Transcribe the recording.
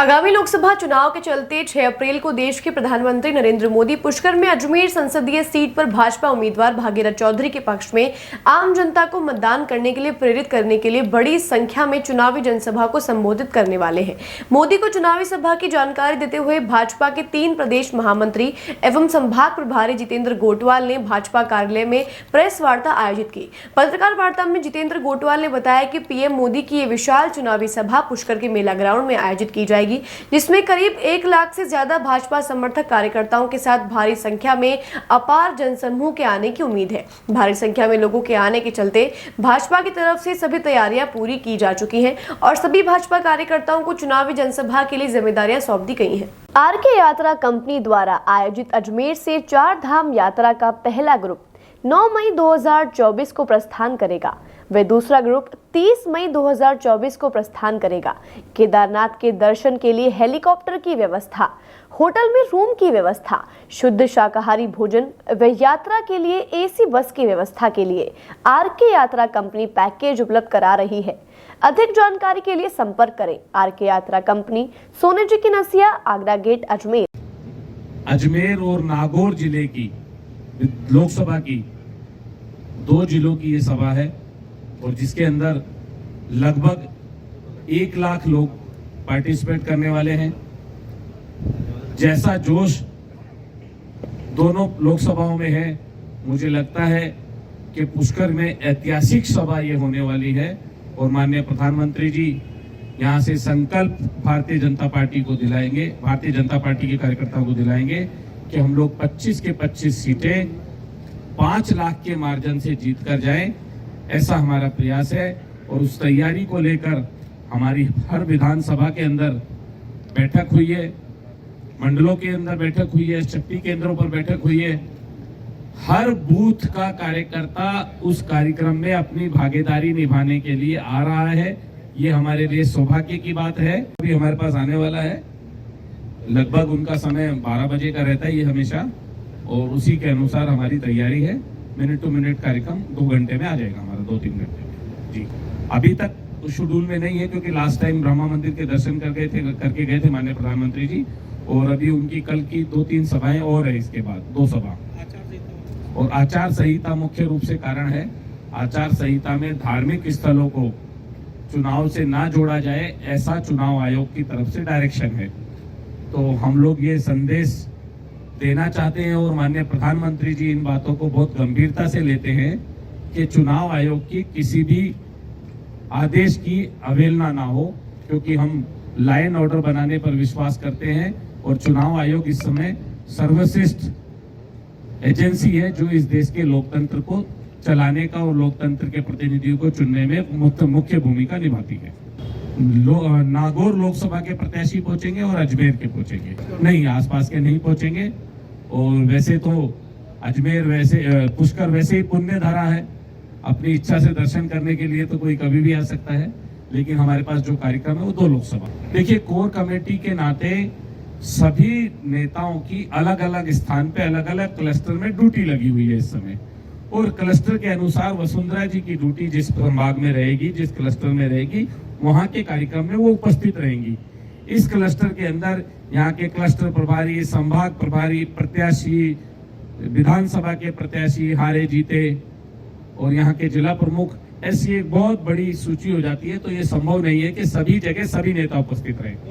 आगामी लोकसभा चुनाव के चलते 6 अप्रैल को देश के प्रधानमंत्री नरेंद्र मोदी पुष्कर में अजमेर संसदीय सीट पर भाजपा उम्मीदवार भागीरथ चौधरी के पक्ष में आम जनता को मतदान करने के लिए प्रेरित करने के लिए बड़ी संख्या में चुनावी जनसभा को संबोधित करने वाले हैं। मोदी को चुनावी सभा की जानकारी देते हुए भाजपा के 3 प्रदेश महामंत्री एवं संभाग प्रभारी जितेंद्र गोटवाल ने भाजपा कार्यालय में प्रेस वार्ता आयोजित की। पत्रकार वार्ता में जितेंद्र गोटवाल ने बताया कि पीएम मोदी की ये विशाल चुनावी सभा पुष्कर के मेला ग्राउंड में आयोजित की जाएगी, जिसमें करीब 1 लाख से ज्यादा भाजपा समर्थक कार्यकर्ताओं के साथ भारी संख्या में अपार जनसमूह के आने की उम्मीद है। भारी संख्या में लोगों के आने के चलते भाजपा की तरफ से सभी तैयारियां पूरी की जा चुकी हैं और सभी भाजपा कार्यकर्ताओं को चुनावी जनसभा के लिए जिम्मेदारियां सौंप दी गई हैं। आरके यात्रा कंपनी द्वारा आयोजित अजमेर से 4 धाम यात्रा का पहला ग्रुप 9 मई 2024 को प्रस्थान करेगा। वे दूसरा ग्रुप 30 मई 2024 को प्रस्थान करेगा। केदारनाथ के दर्शन के लिए हेलीकॉप्टर की व्यवस्था, होटल में रूम की व्यवस्था, शुद्ध शाकाहारी भोजन व यात्रा के लिए एसी बस की व्यवस्था के लिए आरके यात्रा कंपनी पैकेज उपलब्ध करा रही है। अधिक जानकारी के लिए संपर्क करें आरके यात्रा कंपनी, सोने जी की नसिया, आगरा गेट, अजमेर। अजमेर और नागौर जिले की लोकसभा की 2 जिलों की ये सभा है और जिसके अंदर लगभग 1 लाख लोग पार्टिसिपेट करने वाले हैं। जैसा जोश दोनों लोकसभाओं में है, मुझे लगता है कि पुष्कर में ऐतिहासिक सभा ये होने वाली है और माननीय प्रधानमंत्री जी यहाँ से संकल्प भारतीय जनता पार्टी को दिलाएंगे, भारतीय जनता पार्टी के कार्यकर्ताओं को दिलाएंगे कि हम लोग 25 के 25 सीटें 5 लाख के मार्जिन से जीत कर जाएं। ऐसा हमारा प्रयास है और उस तैयारी को लेकर हमारी हर विधानसभा के अंदर बैठक हुई है, मंडलों के अंदर बैठक हुई है, शक्ति केंद्रों पर बैठक हुई है। हर बूथ का कार्यकर्ता उस कार्यक्रम में अपनी भागीदारी निभाने के लिए आ रहा है। ये हमारे लिए सौभाग्य की बात है। अभी हमारे पास आने वाला है, लगभग उनका समय 12 बजे का रहता है ये हमेशा, और उसी के अनुसार हमारी तैयारी है। मिनट टू मिनट कार्यक्रम 2 घंटे में आ जाएगा हमारा, 2-3 घंटे में जी। अभी तक उस शेड्यूल में नहीं है क्योंकि लास्ट टाइम ब्रह्मा मंदिर के दर्शन करके गए थे माननीय प्रधानमंत्री जी, और अभी उनकी कल की 2-3 सभाएं और है, इसके बाद 2 सभा। और आचार संहिता मुख्य रूप से कारण है। आचार संहिता में धार्मिक स्थलों को चुनाव से ना जोड़ा जाए, ऐसा चुनाव आयोग की तरफ से डायरेक्शन है। तो हम लोग ये संदेश देना चाहते हैं और माननीय प्रधानमंत्री जी इन बातों को बहुत गंभीरता से लेते हैं कि चुनाव आयोग की किसी भी आदेश की अवहेलना ना हो, क्योंकि हम लॉ एंड ऑर्डर बनाने पर विश्वास करते हैं और चुनाव आयोग इस समय सर्वश्रेष्ठ एजेंसी है जो इस देश के लोकतंत्र को चलाने का और लोकतंत्र के प्रतिनिधियों को चुनने में मुख्य भूमिका निभाती है। नागौर लोकसभा के प्रत्याशी पहुंचेंगे और अजमेर के पहुंचेंगे, नहीं आसपास के नहीं पहुंचेंगे। और वैसे तो अजमेर पुष्कर वैसे ही पुण्य धरा है, अपनी इच्छा से दर्शन करने के लिए तो कोई कभी भी आ सकता है, लेकिन हमारे पास जो कार्यक्रम है वो 2 लोकसभा। देखिए, कोर कमेटी के नाते सभी नेताओं की अलग अलग स्थान पे अलग अलग क्लस्टर में ड्यूटी लगी हुई है इस समय, और क्लस्टर के अनुसार वसुंधरा जी की ड्यूटी जिस संभाग में रहेगी, जिस क्लस्टर में रहेगी, वहां के कार्यक्रम में वो उपस्थित रहेंगी। इस क्लस्टर के अंदर यहाँ के क्लस्टर प्रभारी, संभाग प्रभारी, प्रत्याशी, विधानसभा के प्रत्याशी हारे जीते और यहाँ के जिला प्रमुख, ऐसी एक बहुत बड़ी सूची हो जाती है। तो ये संभव नहीं है कि सभी जगह सभी नेता उपस्थित रहे।